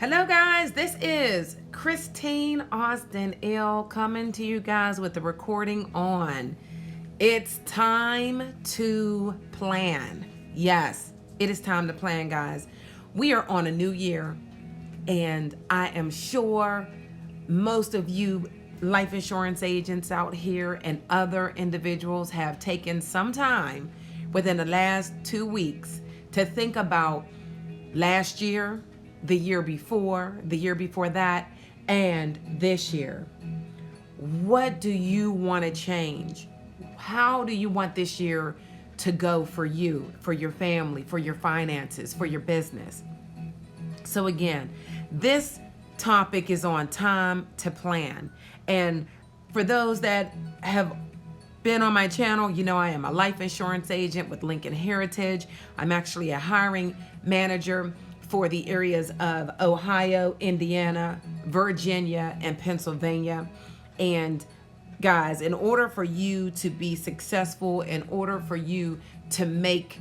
Hello guys, this is Christine Austin Ill coming to you guys with the recording on It's Time to Plan. Yes, it is time to plan, guys. We are on a new year, and I am sure most of you life insurance agents out here and other individuals have taken some time within the last 2 weeks to think about last year, the year before that, and this year. What do you want to change? How do you want this year to go for you, for your family, for your finances, for your business? So again, this topic is on time to plan. And for those that have been on my channel, you know I am a life insurance agent with Lincoln Heritage. I'm actually a hiring manager for the areas of Ohio, Indiana, Virginia, and Pennsylvania. And guys, in order for you to be successful, in order for you to make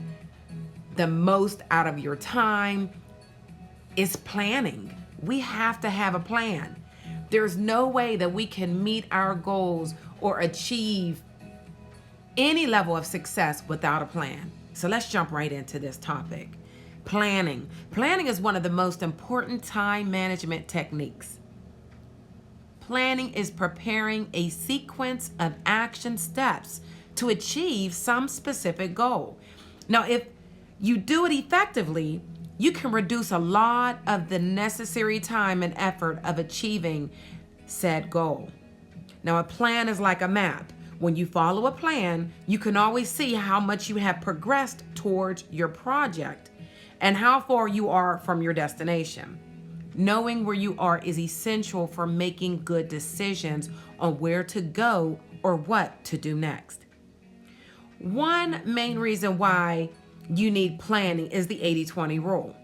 the most out of your time, is planning. We have to have a plan. There's no way that we can meet our goals or achieve any level of success without a plan. So let's jump right into this topic. Planning. Planning is one of the most important time management techniques. Planning is preparing a sequence of action steps to achieve some specific goal. Now, if you do it effectively, you can reduce a lot of the necessary time and effort of achieving said goal. Now, a plan is like a map. When you follow a plan, you can always see how much you have progressed towards your project and how far you are from your destination. Knowing where you are is essential for making good decisions on where to go or what to do next. One main reason why you need planning is the 80-20 rule.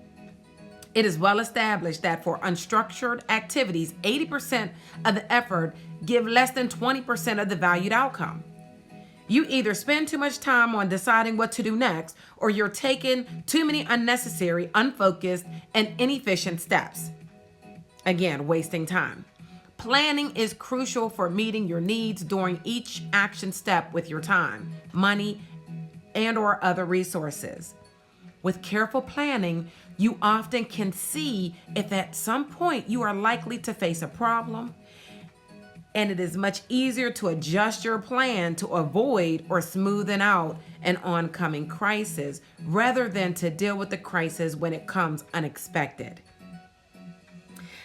It is well established that for unstructured activities, 80% of the effort give less than 20% of the valued outcome. You either spend too much time on deciding what to do next, or you're taking too many unnecessary, unfocused, and inefficient steps. Again, wasting time. Planning is crucial for meeting your needs during each action step with your time, money, and or other resources. With careful planning, you often can see if at some point you are likely to face a problem, and it is much easier to adjust your plan to avoid or smoothen out an oncoming crisis rather than to deal with the crisis when it comes unexpected.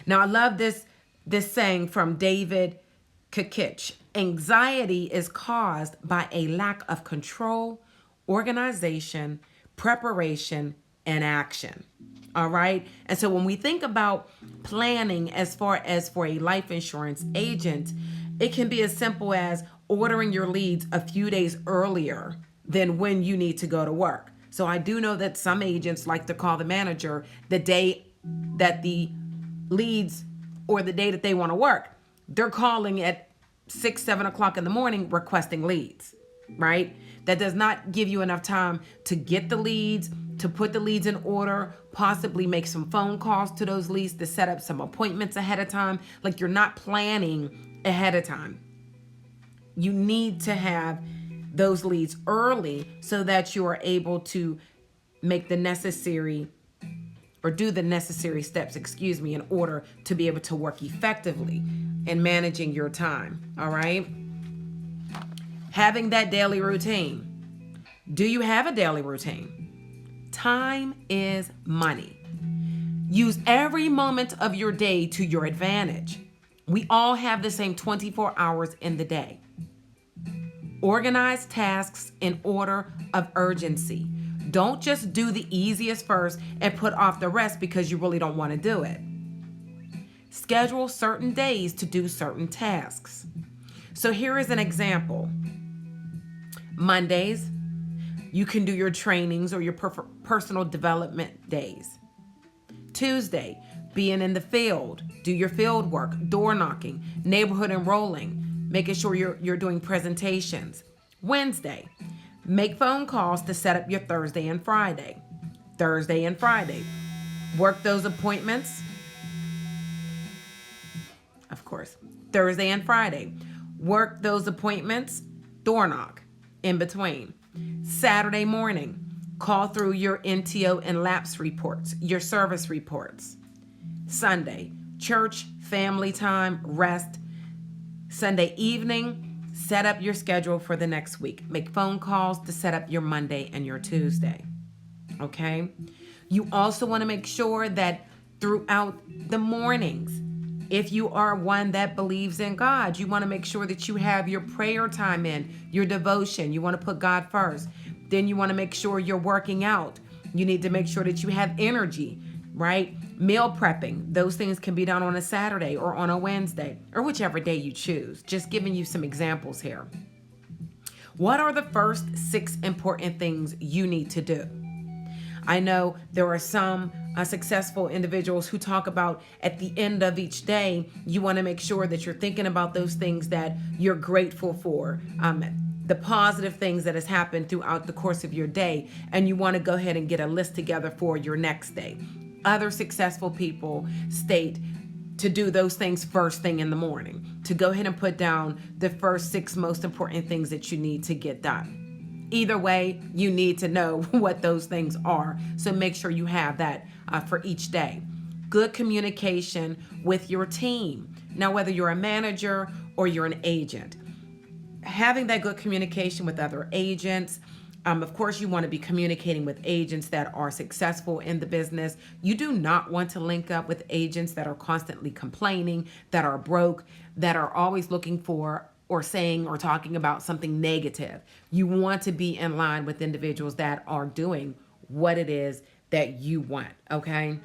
Now, I love this saying from David Kukich. Anxiety is caused by a lack of control, organization, preparation, and action. All right. And so when we think about planning as far as for a life insurance agent, it can be as simple as ordering your leads a few days earlier than when you need to go to work. So I do know that some agents like to call the manager the day that the leads or the day that they want to work. They're calling at 6, 7 o'clock in the morning requesting leads, right? That does not give you enough time to get the leads, to put the leads in order, possibly make some phone calls to those leads, to set up some appointments ahead of time. Like, you're not planning ahead of time. You need to have those leads early so that you are able to make the necessary or do the necessary steps, in order to be able to work effectively in managing your time. All right. Having that daily routine. Do you have a daily routine? Time is money. Use every moment of your day to your advantage. We all have the same 24 hours in the day. Organize tasks in order of urgency. Don't just do the easiest first and put off the rest because you really don't want to do it. Schedule certain days to do certain tasks. So here is an example. Mondays, you can do your trainings or your personal development days. Tuesday, being in the field, do your field work, door knocking, neighborhood enrolling, making sure you're doing presentations. Wednesday, make phone calls to set up your Thursday and Friday. Work those appointments of course. Thursday and Friday, work those appointments, door knock in between. Saturday morning, call through your NTO and lapse reports, your service reports. Sunday, church, family time, rest. Sunday evening, set up your schedule for the next week. Make phone calls to set up your Monday and your Tuesday. Okay? You also want to make sure that throughout the mornings, if you are one that believes in God, you want to make sure that you have your prayer time in, your devotion. You want to put God first. Then you want to make sure you're working out. You need to make sure that you have energy, right? Meal prepping. Those things can be done on a Saturday or on a Wednesday or whichever day you choose. Just giving you some examples here. What are the first 6 important things you need to do? I know there are some successful individuals who talk about at the end of each day, you want to make sure that you're thinking about those things that you're grateful for, the positive things that has happened throughout the course of your day, and you want to go ahead and get a list together for your next day. Other successful people state to do those things first thing in the morning, to go ahead and put down the first 6 most important things that you need to get done. Either way, you need to know what those things are. So make sure you have that for each day. Good communication with your team. Now, whether you're a manager or you're an agent, having that good communication with other agents. Of course, you want to be communicating with agents that are successful in the business. You do not want to link up with agents that are constantly complaining, that are broke, that are always looking for or saying or talking about something negative. You want to be in line with individuals that are doing what it is that you want, okay?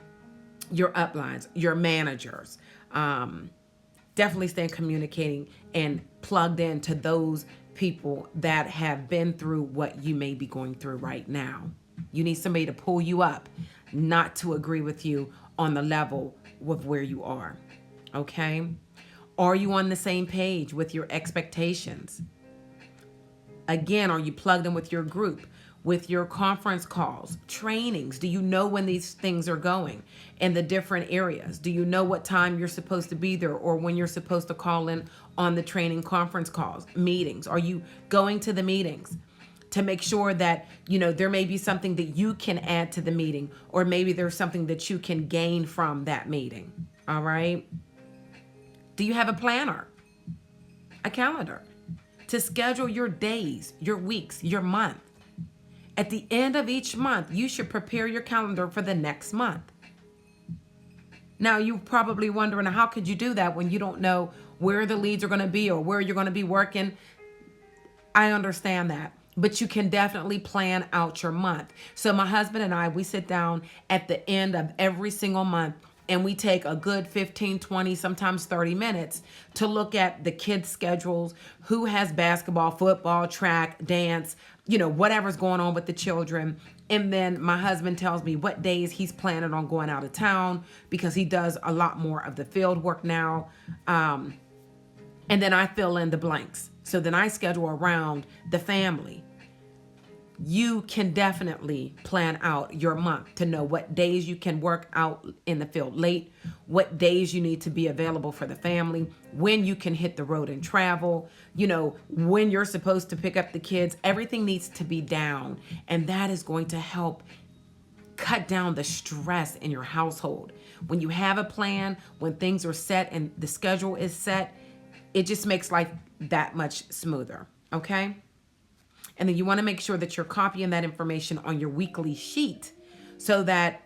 Your uplines, your managers. Definitely stay communicating and plugged into those people that have been through what you may be going through right now. You need somebody to pull you up, not to agree with you on the level of where you are, okay? Are you on the same page with your expectations? Again, are you plugged in with your group, with your conference calls, trainings? Do you know when these things are going in the different areas? Do you know what time you're supposed to be there or when you're supposed to call in on the training conference calls, meetings? Are you going to the meetings to make sure that, there may be something that you can add to the meeting, or maybe there's something that you can gain from that meeting, all right? Do you have a planner, a calendar to schedule your days, your weeks, your month? At the end of each month, you should prepare your calendar for the next month. Now, you're probably wondering, how could you do that when you don't know where the leads are going to be or where you're going to be working? I understand that, but you can definitely plan out your month. So my husband and I, we sit down at the end of every single month and we take a good 15, 20, sometimes 30 minutes to look at the kids' schedules, who has basketball, football, track, dance, whatever's going on with the children. And then my husband tells me what days he's planning on going out of town because he does a lot more of the field work now. And then I fill in the blanks. So then I schedule around the family. You can definitely plan out your month to know what days you can work out in the field late, what days you need to be available for the family, when you can hit the road and travel, when you're supposed to pick up the kids. Everything needs to be down, and that is going to help cut down the stress in your household. When you have a plan, when things are set and the schedule is set, it just makes life that much smoother, okay? And then you want to make sure that you're copying that information on your weekly sheet so that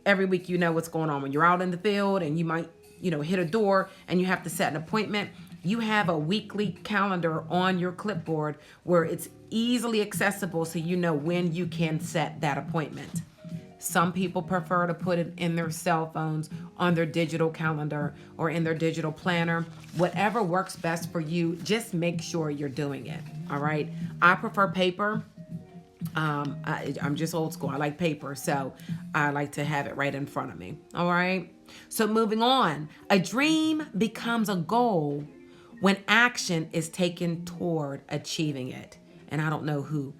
every week you know what's going on. When you're out in the field and you might, hit a door and you have to set an appointment, you have a weekly calendar on your clipboard where it's easily accessible so you know when you can set that appointment. Some people prefer to put it in their cell phones, on their digital calendar, or in their digital planner. Whatever works best for you, just make sure you're doing it, all right? I prefer paper. I'm just old school. I like paper, so I like to have it right in front of me, all right? So moving on, a dream becomes a goal when action is taken toward achieving it. And I don't know who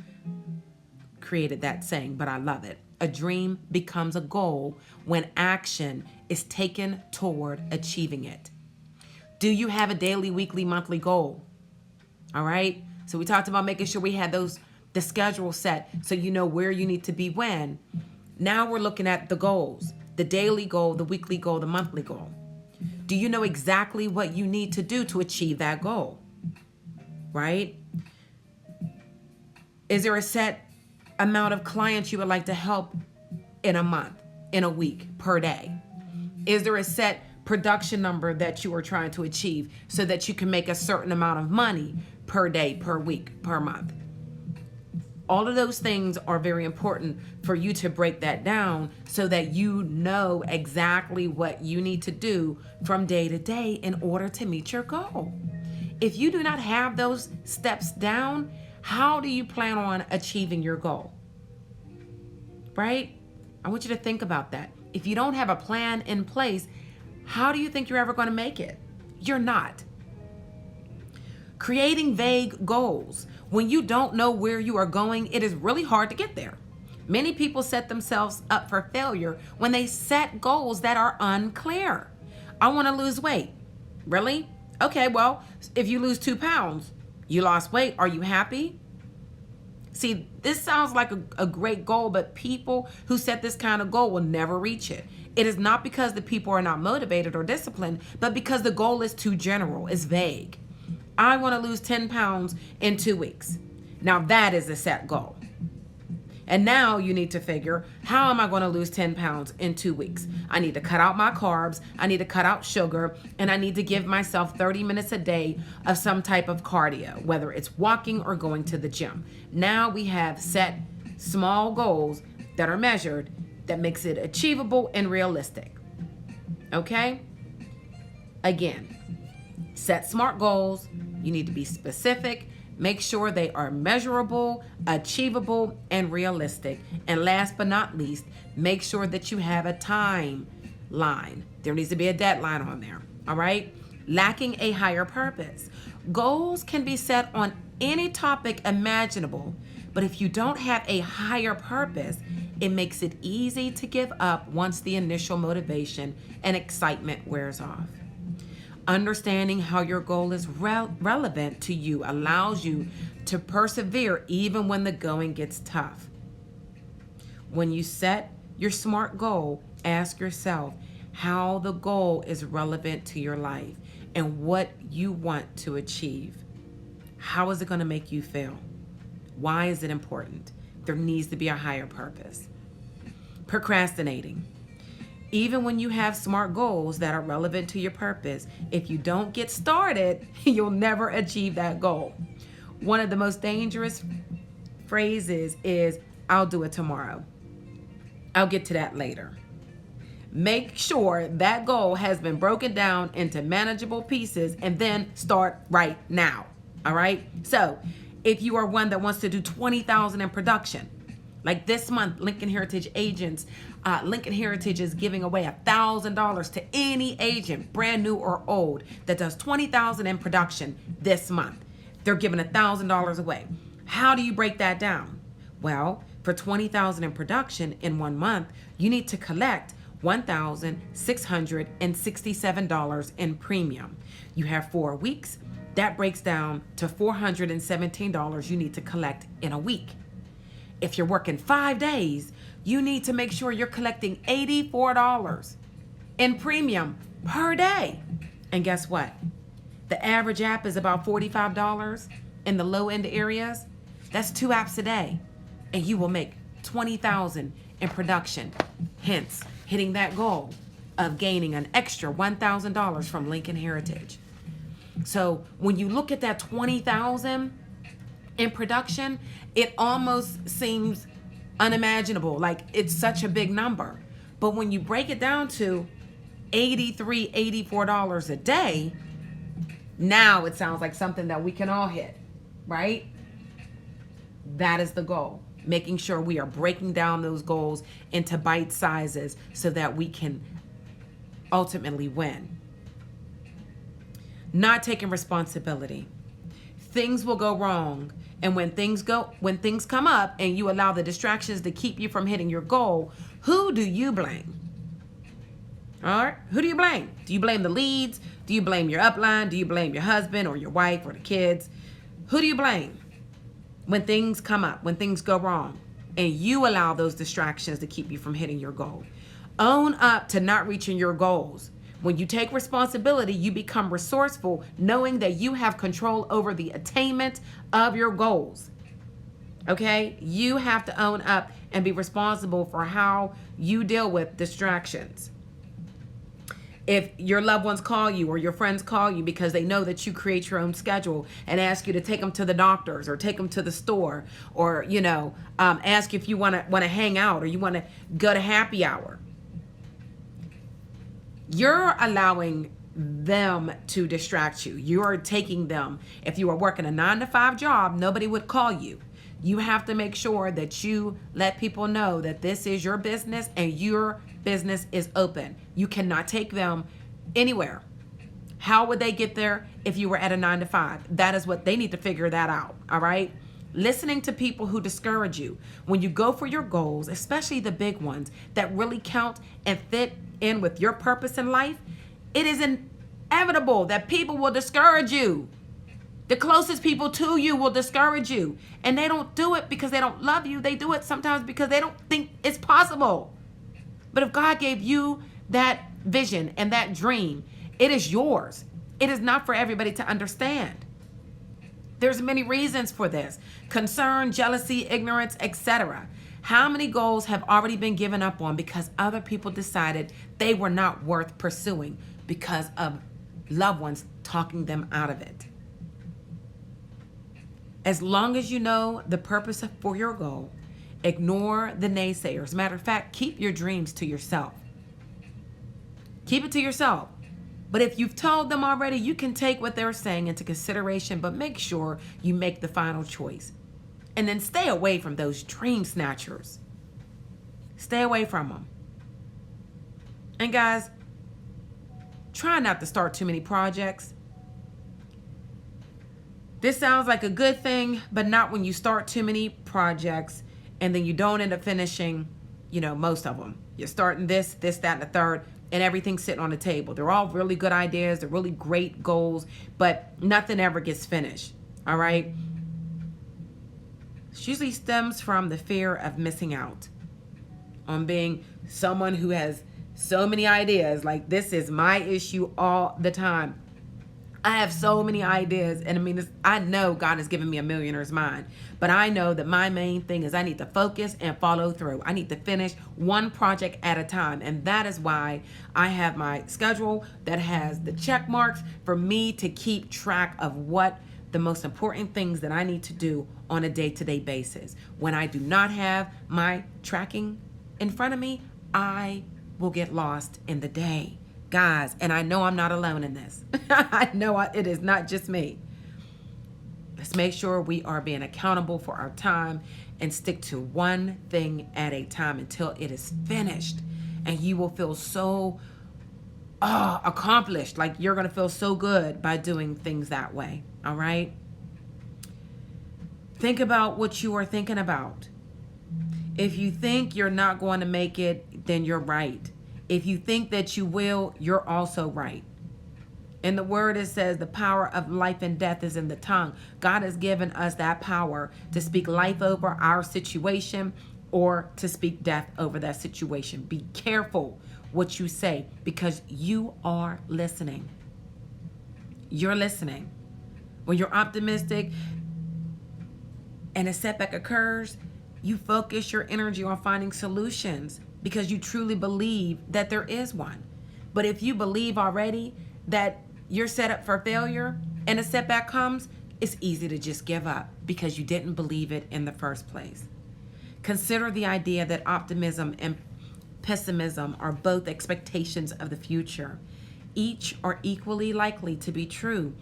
created that saying, but I love it. A dream becomes a goal when action is taken toward achieving it. Do you have a daily, weekly, monthly goal? All right. So we talked about making sure we had the schedule set so you know where you need to be when. Now we're looking at the goals, the daily goal, the weekly goal, the monthly goal. Do you know exactly what you need to do to achieve that goal? Right? Is there a set amount of clients you would like to help in a month, in a week, per day? Is there a set production number that you are trying to achieve so that you can make a certain amount of money per day, per week, per month? All of those things are very important for you to break that down so that you know exactly what you need to do from day to day in order to meet your goal. If you do not have those steps down, how do you plan on achieving your goal? Right? I want you to think about that. If you don't have a plan in place, how do you think you're ever going to make it? You're not. Creating vague goals. When you don't know where you are going, it is really hard to get there. Many people set themselves up for failure when they set goals that are unclear. I want to lose weight. Really? Okay, well, if you lose 2 pounds, you lost weight. Are you happy? See, this sounds like a great goal, but people who set this kind of goal will never reach it. It is not because the people are not motivated or disciplined, but because the goal is too general, it's vague. I want to lose 10 pounds in 2 weeks. Now that is a set goal. And now you need to figure, how am I going to lose 10 pounds in 2 weeks? I need to cut out my carbs, I need to cut out sugar, and I need to give myself 30 minutes a day of some type of cardio, whether it's walking or going to the gym. Now we have set small goals that are measured that makes it achievable and realistic. Okay? Again, set SMART goals. You need to be specific. Make sure they are measurable, achievable, and realistic. And last but not least, make sure that you have a timeline. There needs to be a deadline on there. All right? Lacking a higher purpose. Goals can be set on any topic imaginable, but if you don't have a higher purpose, it makes it easy to give up once the initial motivation and excitement wears off. Understanding how your goal is relevant to you allows you to persevere even when the going gets tough. When you set your SMART goal, ask yourself how the goal is relevant to your life and what you want to achieve. How is it going to make you feel? Why is it important? There needs to be a higher purpose. Procrastinating. Even when you have SMART goals that are relevant to your purpose, if you don't get started, you'll never achieve that goal. One of the most dangerous phrases is, I'll do it tomorrow. I'll get to that later. Make sure that goal has been broken down into manageable pieces and then start right now. All right? So if you are one that wants to do 20,000 in production, like this month, Lincoln Heritage agents, Lincoln Heritage is giving away $1,000 to any agent, brand new or old, that does 20,000 in production this month. They're giving $1,000 away. How do you break that down? Well, for 20,000 in production in 1 month, you need to collect $1,667 in premium. You have 4 weeks. That breaks down to $417 you need to collect in a week. If you're working 5 days, you need to make sure you're collecting $84 in premium per day. And guess what? The average app is about $45 in the low end areas. That's 2 apps a day. And you will make 20,000 in production. Hence, hitting that goal of gaining an extra $1,000 from Lincoln Heritage. So when you look at that 20,000 in production, it almost seems unimaginable, like it's such a big number. But when you break it down to $83, $84 a day, now it sounds like something that we can all hit, right? That is the goal. Making sure we are breaking down those goals into bite sizes so that we can ultimately win. Not taking responsibility. Things will go wrong. And when things come up and you allow the distractions to keep you from hitting your goal, who do you blame? All right? Who do you blame? Do you blame the leads? Do you blame your upline? Do you blame your husband or your wife or the kids? Who do you blame when things come up, when things go wrong, and you allow those distractions to keep you from hitting your goal? Own up to not reaching your goals. When you take responsibility, you become resourceful, knowing that you have control over the attainment of your goals. Okay? You have to own up and be responsible for how you deal with distractions. If your loved ones call you or your friends call you because they know that you create your own schedule and ask you to take them to the doctors or take them to the store, or, ask if you want to hang out or you want to go to happy hour, you're allowing them to distract you. You're taking them. If you were working a 9-to-5 job, nobody would call you. You have to make sure that you let people know that this is your business and your business is open. You cannot take them anywhere. How would they get there if you were at a 9-to-5? That is what they need to figure that out. All right. Listening to people who discourage you when you go for your goals, especially the big ones that really count and fit in with your purpose in life, it is inevitable that people will discourage you. The closest people to you will discourage you. And they don't do it because they don't love you. They do it sometimes because they don't think it's possible. But if God gave you that vision and that dream, it is yours. It is not for everybody to understand. There's many reasons for this: concern, jealousy, ignorance, etc. How many goals have already been given up on because other people decided they were not worth pursuing because of loved ones talking them out of it? As long as you know the purpose for your goal, ignore the naysayers. Matter of fact, keep your dreams to yourself. Keep it to yourself. But if you've told them already, you can take what they're saying into consideration, but make sure you make the final choice. And then stay away from those dream snatchers. Stay away from them. And guys, try not to start too many projects. This sounds like a good thing, but not when you start too many projects and then you don't end up finishing, most of them. You're starting this, that, and the third, and everything's sitting on the table. They're all really good ideas. They're really great goals, but nothing ever gets finished. All right? It usually stems from the fear of missing out on being someone who has so many ideas. Like, this is my issue all the time. I have so many ideas, and I know God has given me a millionaire's mind, but I know that my main thing is I need to focus and follow through. I need to finish one project at a time, and that is why I have my schedule that has the check marks for me to keep track of what the most important things that I need to do on a day-to-day basis. When I do not have my tracking in front of me, I will get lost in the day. Guys, and I know I'm not alone in this. I know it is not just me. Let's make sure we are being accountable for our time and stick to one thing at a time until it is finished. And you will feel so accomplished. Like, you're going to feel so good by doing things that way. All right? Think about what you are thinking about. If you think you're not going to make it, then you're right. If you think that you will, you're also right. In the word, it says the power of life and death is in the tongue. God has given us that power to speak life over our situation or to speak death over that situation. Be careful what you say because you are listening. You're listening. When you're optimistic and a setback occurs, you focus your energy on finding solutions because you truly believe that there is one. But if you believe already that you're set up for failure and a setback comes, it's easy to just give up because you didn't believe it in the first place. Consider the idea that optimism and pessimism are both expectations of the future. Each are equally likely to be true,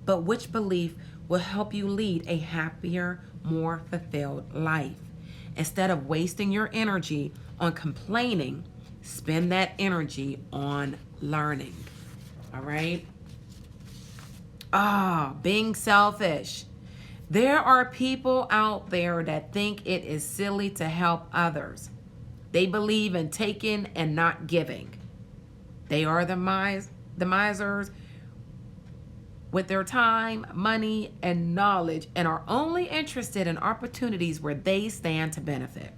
but which belief will help you lead a happier, more fulfilled life? Instead of wasting your energy on complaining, spend that energy on learning. All right? Being selfish. There are people out there that think it is silly to help others. They believe in taking and not giving. They are the misers with their time, money, and knowledge, and are only interested in opportunities where they stand to benefit.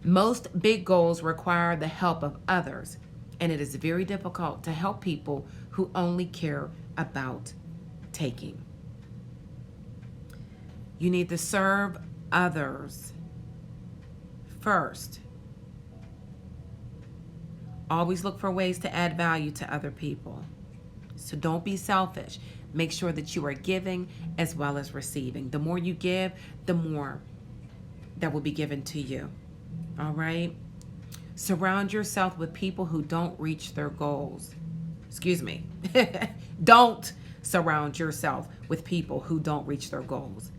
Most big goals require the help of others, and it is very difficult to help people who only care about taking. You need to serve others first. Always look for ways to add value to other people. So don't be selfish. Make sure that you are giving as well as receiving. The more you give, the more that will be given to you. All right? Surround yourself with people who don't reach their goals. Excuse me. Don't surround yourself with people who don't reach their goals.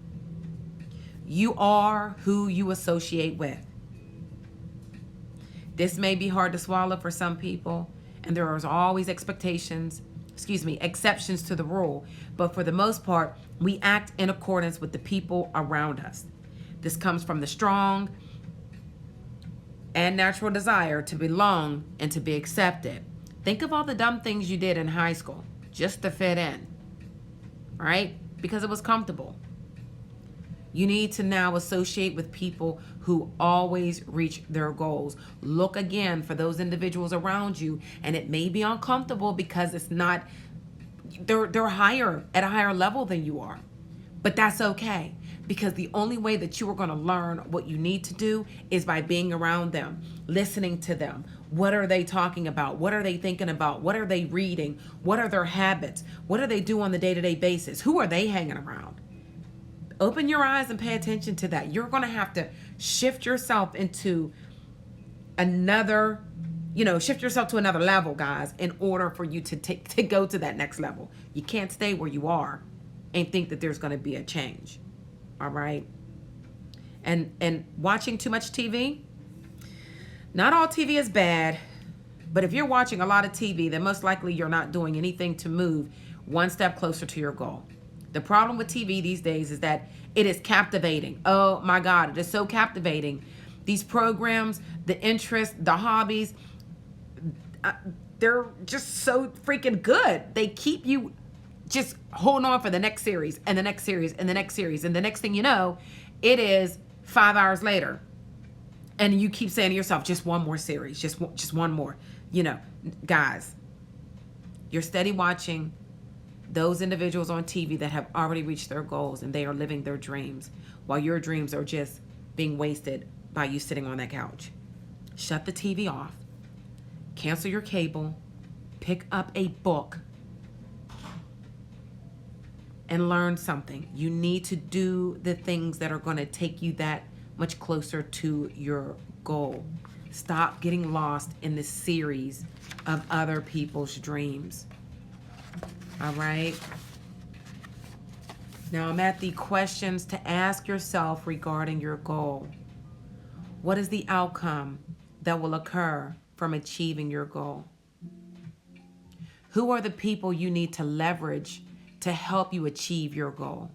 You are who you associate with. This may be hard to swallow for some people, and there are always exceptions to the rule. But for the most part, we act in accordance with the people around us. This comes from the strong and natural desire to belong and to be accepted. Think of all the dumb things you did in high school just to fit in, right? Because it was comfortable. You need to now associate with people who always reach their goals. Look again for those individuals around you, and it may be uncomfortable because it's not, they're higher, at a higher level than you are. But that's okay, because the only way that you are going to learn what you need to do is by being around them, listening to them. What are they talking about? What are they thinking about? What are they reading? What are their habits? What do they do on the day-to-day basis? Who are they hanging around? Open your eyes and pay attention to that. You're going to have to shift yourself into another, shift yourself to another level, guys, in order for you to go to that next level. You can't stay where you are and think that there's going to be a change. All right. And watching too much TV, not all TV is bad, but if you're watching a lot of TV, then most likely you're not doing anything to move one step closer to your goal. The problem with TV these days is that it is captivating. Oh my God, it is so captivating. These programs, the interests, the hobbies, they're just so freaking good. They keep you just holding on for the next series and the next series and the next series. And the next thing you know, it is 5 hours later. And you keep saying to yourself, just one more series, just one more. Guys, you're steady watching those individuals on TV that have already reached their goals and they are living their dreams, while your dreams are just being wasted by you sitting on that couch. Shut the TV off, cancel your cable, pick up a book, and learn something. You need to do the things that are going to take you that much closer to your goal. Stop getting lost in the series of other people's dreams. All right. Now I'm at the questions to ask yourself regarding your goal. What is the outcome that will occur from achieving your goal? Who are the people you need to leverage to help you achieve your goal?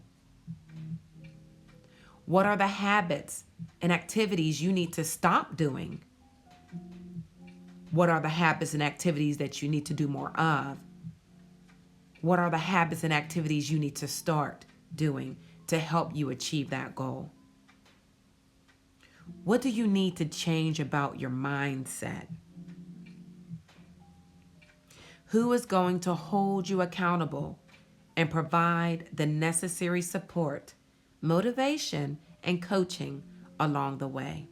What are the habits and activities you need to stop doing? What are the habits and activities that you need to do more of? What are the habits and activities you need to start doing to help you achieve that goal? What do you need to change about your mindset? Who is going to hold you accountable and provide the necessary support, motivation, and coaching along the way?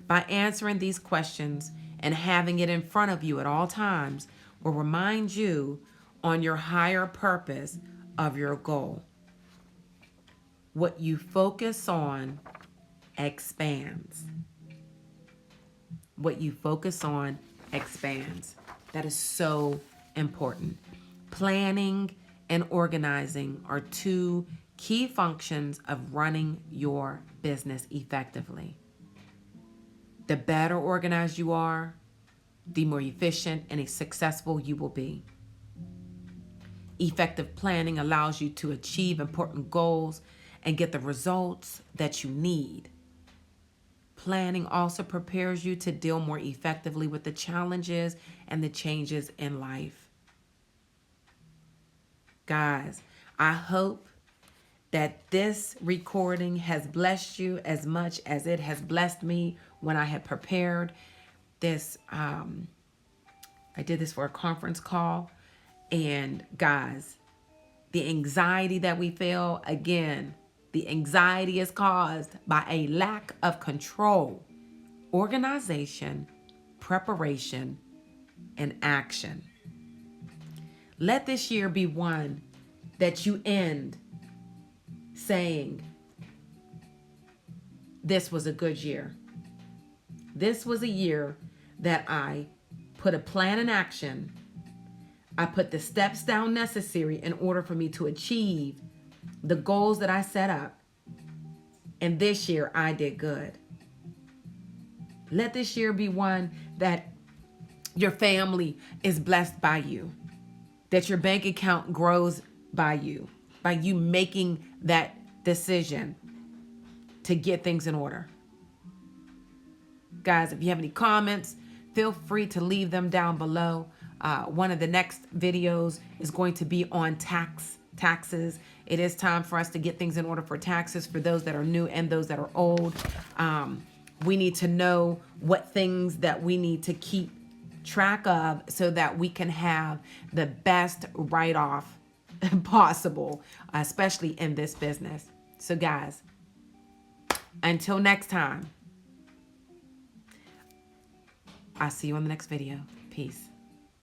By answering these questions and having it in front of you at all times will remind you on your higher purpose of your goal. What you focus on expands. What you focus on expands. That is so important. Planning and organizing are two key functions of running your business effectively. The better organized you are, the more efficient and successful you will be. Effective planning allows you to achieve important goals and get the results that you need. Planning also prepares you to deal more effectively with the challenges and the changes in life. Guys, I hope that this recording has blessed you as much as it has blessed me when I had prepared this. I did this for a conference call. And guys, the anxiety that we feel, again, the anxiety is caused by a lack of control, organization, preparation, and action. Let this year be one that you end saying, this was a good year. This was a year that I put a plan in action. I put the steps down necessary in order for me to achieve the goals that I set up. And this year I did good. Let this year be one that your family is blessed by you, that your bank account grows by you making that decision to get things in order. Guys, if you have any comments, feel free to leave them down below. One of the next videos is going to be on taxes. It is time for us to get things in order for taxes for those that are new and those that are old. We need to know what things that we need to keep track of so that we can have the best write-off possible, especially in this business. So guys, until next time, I'll see you on the next video. Peace.